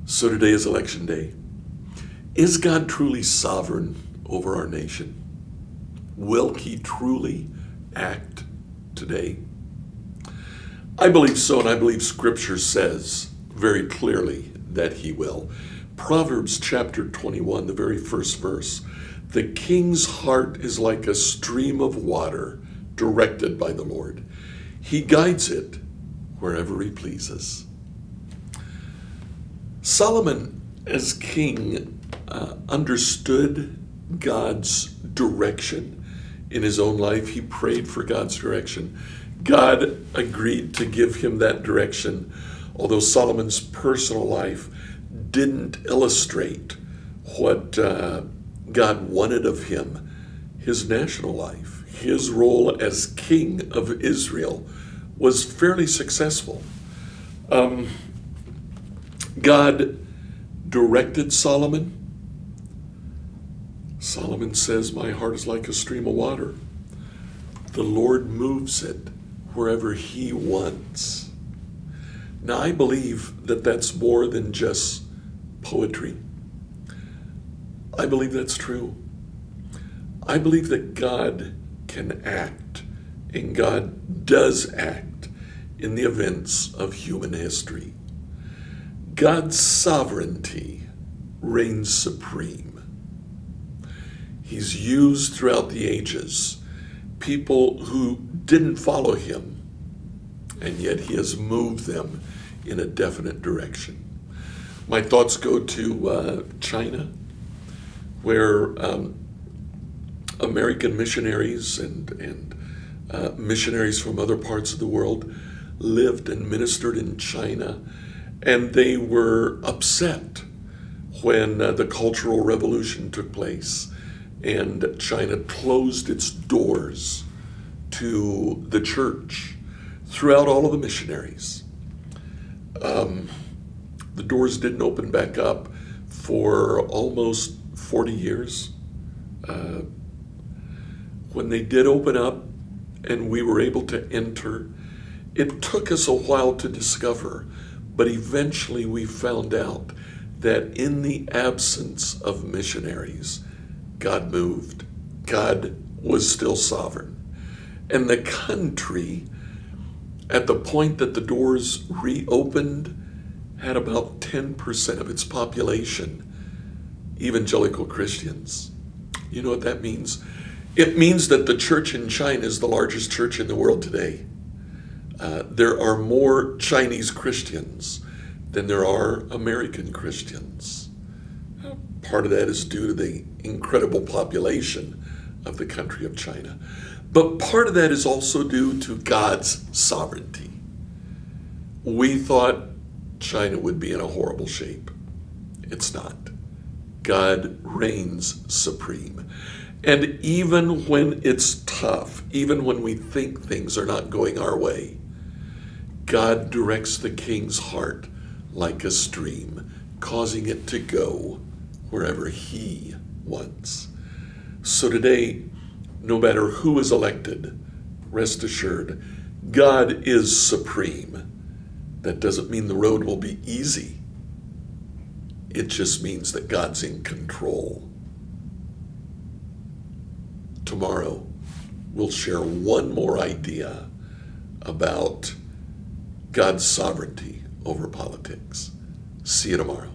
So today is election day. Is God truly sovereign over our nation? Will he truly act today? I believe so, and I believe Scripture says very clearly that he will. Proverbs chapter 21, the very first verse. The king's heart is like a stream of water directed by the Lord. He guides it wherever he pleases. Solomon, as king, understood God's direction in his own life. He prayed for God's direction. God agreed to give him that direction, although Solomon's personal life didn't illustrate what God wanted of him. His national life, his role as king of Israel, was fairly successful. God directed Solomon. Solomon says, "My heart is like a stream of water." The Lord moves it wherever he wants. Now, I believe that that's more than just poetry. I believe that's true. I believe that God can act, and God does act in the events of human history. God's sovereignty reigns supreme. He's used throughout the ages people who didn't follow him, and yet he has moved them in a definite direction. My thoughts go to China, where American missionaries and missionaries from other parts of the world lived and ministered in China, and they were upset when the Cultural Revolution took place and China closed its doors to the church throughout all of the missionaries. The doors didn't open back up for almost 40 years. When they did open up and we were able to enter, it took us a while to discover, but eventually we found out that in the absence of missionaries, God moved. God was still sovereign. And the country, at the point that the doors reopened, had about 10% of its population evangelical Christians. You know what that means? It means that the church in China is the largest church in the world today. There are more Chinese Christians than there are American Christians. Part of that is due to the incredible population of the country of China. But part of that is also due to God's sovereignty. We thought China would be in a horrible shape. It's not. God reigns supreme. And even when it's tough, even when we think things are not going our way, God directs the king's heart like a stream, causing it to go wherever he wants. So today, no matter who is elected, rest assured, God is supreme. That doesn't mean the road will be easy. It just means that God's in control. Tomorrow, we'll share one more idea about God's sovereignty over politics. See you tomorrow.